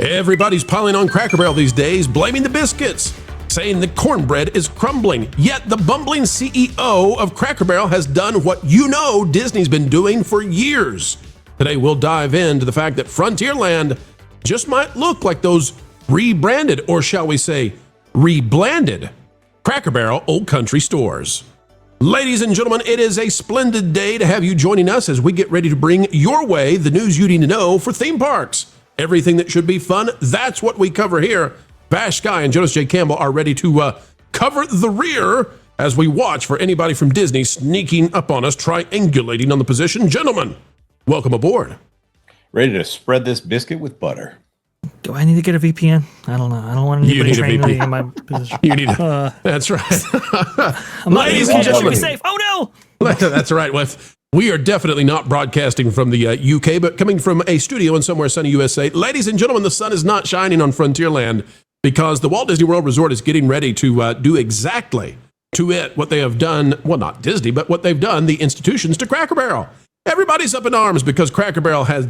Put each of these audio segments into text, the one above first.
Everybody's piling on Cracker Barrel these days, blaming the biscuits, saying the cornbread is crumbling. Yet the bumbling CEO of Cracker Barrel has done what you know Disney's been doing for years. Today we'll dive into the fact that Frontierland just might look like those rebranded, or shall we say, reblanded Cracker Barrel Old Country stores. Ladies and gentlemen, it is a splendid day to have you joining us as we get ready to bring your way the news you need to know for theme parks. Everything that should be fun, that's what we cover here. Vash Sky and Jonas J. Campbell are ready to cover the rear as we watch for anybody from Disney sneaking up on us, triangulating on the position. Gentlemen, welcome aboard. Ready to spread this biscuit with butter. Do I need to get a VPN? I don't know. I don't want anybody triangulating in my position. You need that's right. Ladies and gentlemen, be safe. Oh no! That's right. Well, we are definitely not broadcasting from the UK, but coming from a studio in somewhere sunny USA. Ladies and gentlemen, the sun is not shining on Frontierland because the Walt Disney World Resort is getting ready to do exactly to it what they have done. Well, not Disney, but what they've done, the institutions to Cracker Barrel. Everybody's up in arms because Cracker Barrel had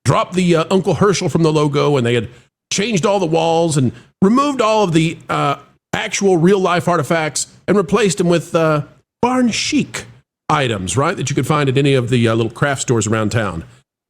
dropped the Uncle Herschel from the logo, and they had changed all the walls and removed all of the actual real-life artifacts and replaced them with barn chic items, right, that you could find at any of the little craft stores around town.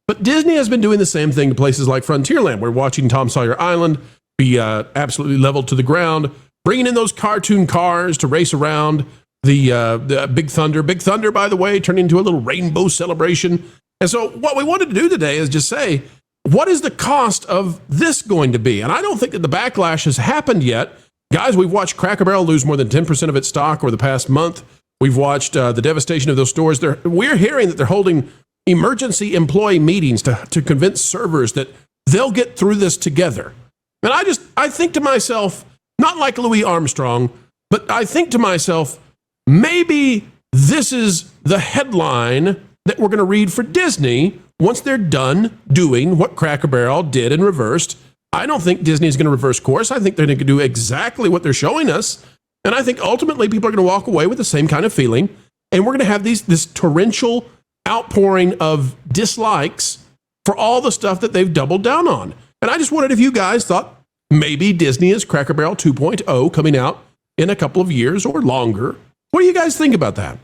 But Disney has been doing the same thing to places like Frontierland. We're watching Tom Sawyer Island be absolutely leveled to the ground, bringing in those cartoon cars to race around the Big Thunder. Big Thunder, by the way, turned into a little rainbow celebration. And so what we wanted to do today is just say, what is the cost of this going to be? And I don't think that the backlash has happened yet. Guys, we've watched Cracker Barrel lose more than 10% of its stock over the past month. We've watched the devastation of those stores. We're hearing that they're holding emergency employee meetings to convince servers that they'll get through this together. And I think to myself, not like Louis Armstrong, but I think to myself, maybe this is the headline that we're going to read for Disney once they're done doing what Cracker Barrel did and reversed. I don't think Disney is going to reverse course. I think they're going to do exactly what they're showing us. And I think ultimately people are going to walk away with the same kind of feeling. And we're going to have this torrential outpouring of dislikes for all the stuff that they've doubled down on. And I just wondered if you guys thought maybe Disney is Cracker Barrel 2.0 coming out in a couple of years or longer. What do you guys think about that?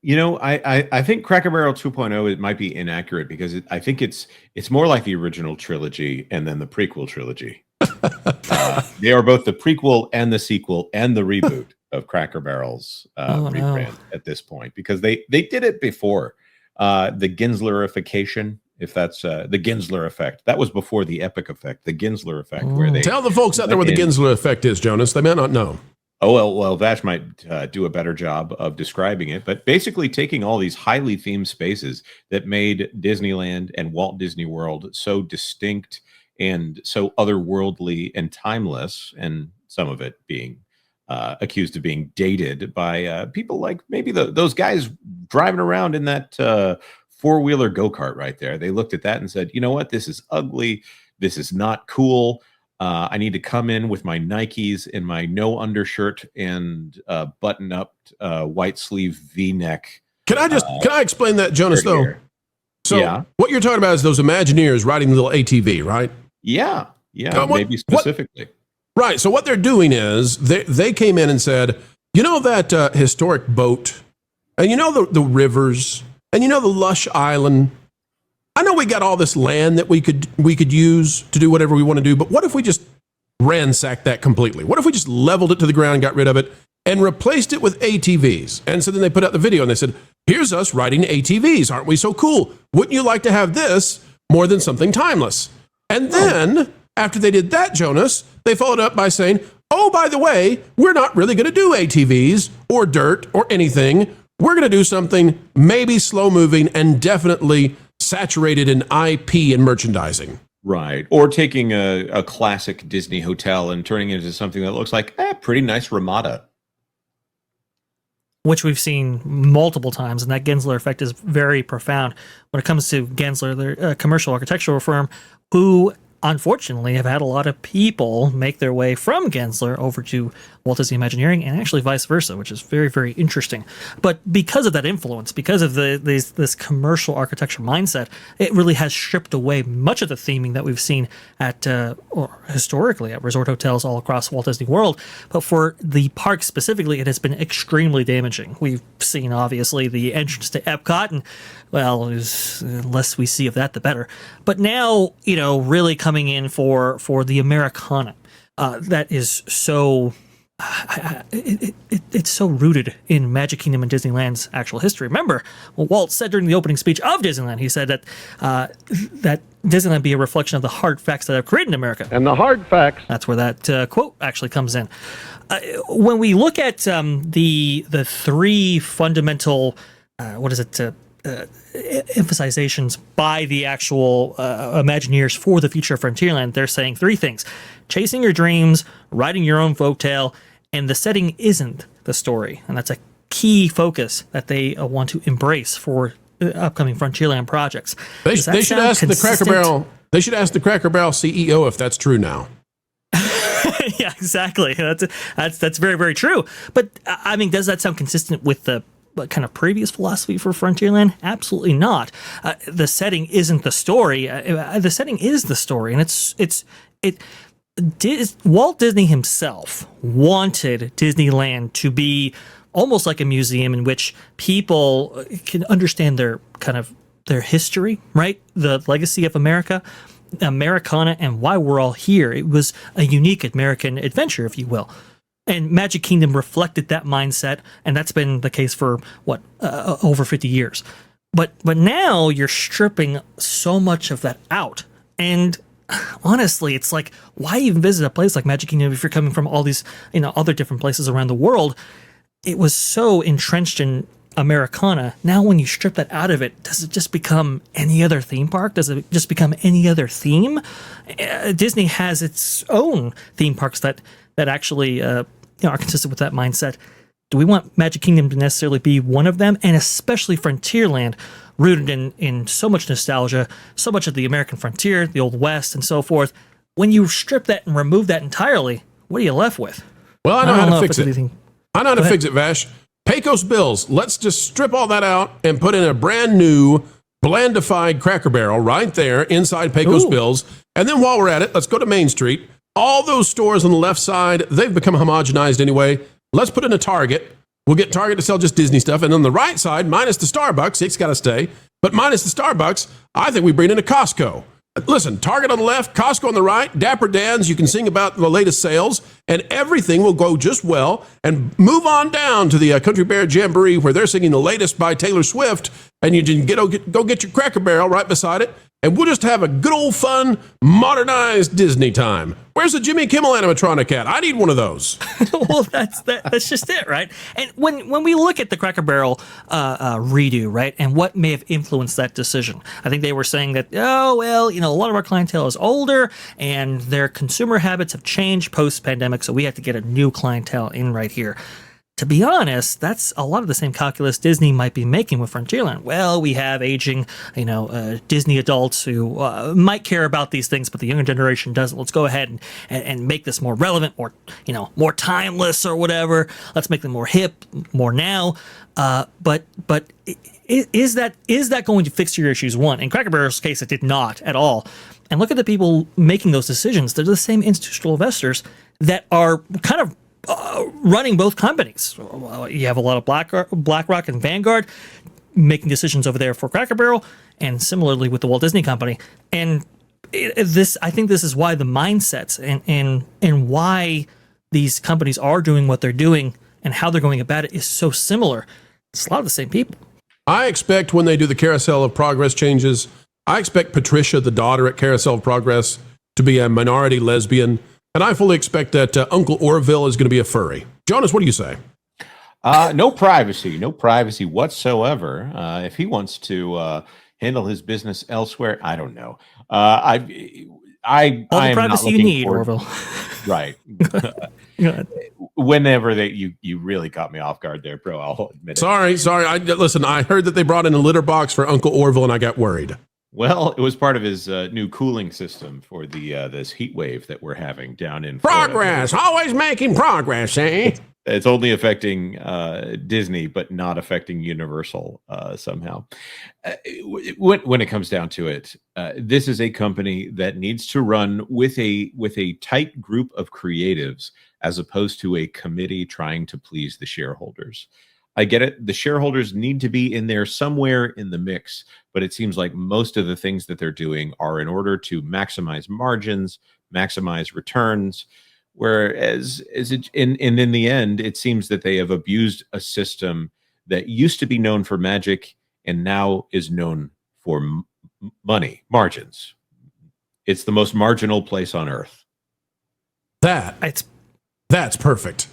You know, I think Cracker Barrel 2.0, it might be inaccurate because I think it's more like the original trilogy and then the prequel trilogy. They are both the prequel and the sequel and the reboot of Cracker Barrel's rebrand at this point, because they did it before. The Ginslerification, if that's the Ginsler effect. That was before the Epic effect, the Ginsler effect. Where they tell the folks out there what the Ginsler effect is, Jonas. They may not know. Oh, well, Vash might do a better job of describing it, but basically taking all these highly themed spaces that made Disneyland and Walt Disney World so distinct and so otherworldly and timeless, and some of it being accused of being dated by people like maybe those guys driving around in that four-wheeler go-kart right there. They looked at that and said, you know what, this is ugly, this is not cool. I need to come in with my Nikes and my no undershirt and button-up white sleeve V-neck. Can I explain that, Jonas, though? Here. So yeah. What you're talking about is those Imagineers riding the little ATV, right? Yeah, maybe specifically. Right, so what they're doing is they came in and said, you know that historic boat, and you know the rivers, and you know the lush island. I know we got all this land that we could use to do whatever we want to do, but what if we just ransacked that completely? What if we just leveled it to the ground and got rid of it and replaced it with ATVs? And so then they put out the video and they said, here's us riding ATVs. Aren't we so cool? Wouldn't you like to have this more than something timeless? And then after they did that, Jonas, they followed up by saying, oh, by the way, we're not really going to do ATVs or dirt or anything. We're going to do something maybe slow moving and definitely saturated in IP and merchandising. Right. Or taking a classic Disney hotel and turning it into something that looks like a pretty nice Ramada. which we've seen multiple times, and that Gensler effect is very profound when it comes to Gensler, the commercial architectural firm, who unfortunately have had a lot of people make their way from Gensler over to Walt Disney Imagineering, and actually vice versa, which is very, very interesting. But because of that influence, because of this commercial architecture mindset, it really has stripped away much of the theming that we've seen at, or historically at resort hotels all across Walt Disney World. But for the park specifically, it has been extremely damaging. We've seen, obviously, the entrance to Epcot, and, well, the less we see of that, the better. But now, really coming in for the Americana, that is so... it's so rooted in Magic Kingdom and Disneyland's actual history. Remember, Walt said during the opening speech of Disneyland, he said that that Disneyland be a reflection of the hard facts that have created America. And the hard facts. That's where that quote actually comes in. When we look at the three fundamental, emphasizations by the actual Imagineers for the future of Frontierland, they're saying three things: chasing your dreams, writing your own folktale, and the setting isn't the story. And that's a key focus that they want to embrace for upcoming Frontierland projects. They should ask the Cracker Barrel. They should ask the Cracker Barrel CEO if that's true now. Yeah, exactly. That's very, very true. But I mean, does that sound consistent with the kind of previous philosophy for Frontierland? Absolutely not. The setting isn't the story. The setting is the story, and Walt Disney himself wanted Disneyland to be almost like a museum in which people can understand their history, right? The legacy of America, Americana, and why we're all here. It was a unique American adventure, if you will. And Magic Kingdom reflected that mindset, and that's been the case for, over 50 years. But now you're stripping so much of that out. And honestly, it's like, why even visit a place like Magic Kingdom if you're coming from all these, other different places around the world? It was so entrenched in Americana. Now when you strip that out of it, does it just become any other theme park? Does it just become any other theme? Disney has its own theme parks that actually are consistent with that mindset. Do we want Magic Kingdom to necessarily be one of them? And especially Frontierland, rooted in so much nostalgia, so much of the American frontier, the Old West, and so forth. When you strip that and remove that entirely, what are you left with? Well, I know how to fix it. I know how to fix it, Vash. Pecos Bills. Let's just strip all that out and put in a brand new blandified Cracker Barrel right there inside Pecos Bills. And then while we're at it, let's go to Main Street. All those stores on the left side, they've become homogenized anyway. Let's put in a Target. We'll get Target to sell just Disney stuff. And on the right side, minus the Starbucks, it's got to stay. But minus the Starbucks, I think we bring in a Costco. Listen, Target on the left, Costco on the right, Dapper Dan's, you can sing about the latest sales, and everything will go just well. And move on down to the Country Bear Jamboree, where they're singing the latest by Taylor Swift, and you can go get your Cracker Barrel right beside it, and we'll just have a good old fun, modernized Disney time. Where's the Jimmy Kimmel animatronic at? I need one of those. Well, that's just it, right? And when we look at the Cracker Barrel redo, right, and what may have influenced that decision, I think they were saying that, a lot of our clientele is older and their consumer habits have changed post-pandemic, so we have to get a new clientele in right here. To be honest, that's a lot of the same calculus Disney might be making with Frontierland. Well, we have aging, Disney adults who might care about these things, but the younger generation doesn't. Let's go ahead and make this more relevant, more timeless or whatever. Let's make them more hip, more now. But is that going to fix your issues? One, in Cracker Barrel's case, it did not at all. And look at the people making those decisions. They're the same institutional investors that are kind of running both companies. You have a lot of BlackRock and Vanguard making decisions over there for Cracker Barrel, and similarly with the Walt Disney Company. And I think this is why the mindsets and why these companies are doing what they're doing and how they're going about it is so similar. It's a lot of the same people. I expect when they do the Carousel of Progress changes, I expect Patricia, the daughter at Carousel of Progress, to be a minority lesbian. And I fully expect that Uncle Orville is going to be a furry. Jonas, what do you say? No privacy whatsoever. If he wants to handle his business elsewhere, I don't know. All the privacy you need, Orville. Right. Whenever you really caught me off guard there, bro. I'll admit it. Sorry. Listen, I heard that they brought in a litter box for Uncle Orville, and I got worried. Well, it was part of his new cooling system for the this heat wave that we're having down in Florida. Progress, always making progress, eh? It's only affecting Disney, but not affecting Universal somehow. When it comes down to it, this is a company that needs to run with a tight group of creatives, as opposed to a committee trying to please the shareholders. I get it. The shareholders need to be in there somewhere in the mix, but it seems like most of the things that they're doing are in order to maximize margins, maximize returns. Whereas in the end, it seems that they have abused a system that used to be known for magic and now is known for money, margins. It's the most marginal place on earth. That's perfect.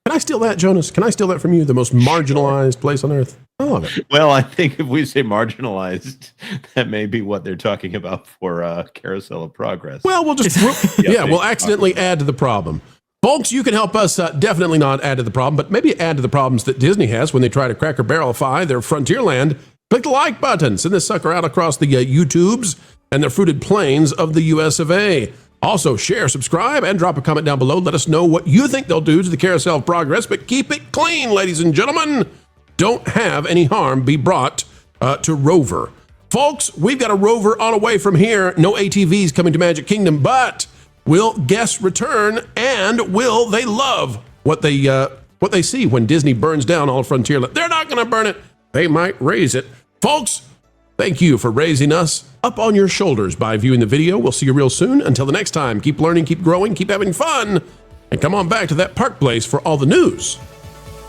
Can I steal that, Jonas? Can I steal that from you? The most marginalized place on earth? I love it. Well, I think if we say marginalized, that may be what they're talking about for Carousel of Progress. Well, we'll accidentally add to the problem. Folks, you can help us definitely not add to the problem, but maybe add to the problems that Disney has when they try to Cracker Barrelify their Frontierland. Click the like button. Send this sucker out across the YouTubes and the fruited plains of the US of A. Also, share, subscribe, and drop a comment down below. Let us know what you think they'll do to the Carousel of Progress, but keep it clean, ladies and gentlemen. Don't have any harm be brought to Rover. Folks, we've got a Rover on away from here. No ATVs coming to Magic Kingdom, but will guests return, and will they love what they see when Disney burns down all Frontierland? They're not going to burn it. They might raise it. Folks, thank you for raising us up on your shoulders by viewing the video. We'll see you real soon. Until the next time, keep learning, keep growing, keep having fun, and come on back to That Park Place for all the news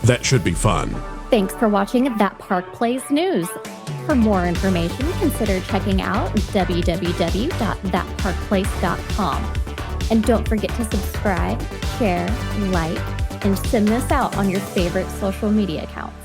that should be fun. Thanks for watching That Park Place News. For more information, consider checking out www.thatparkplace.com. And don't forget to subscribe, share, like, and send this out on your favorite social media accounts.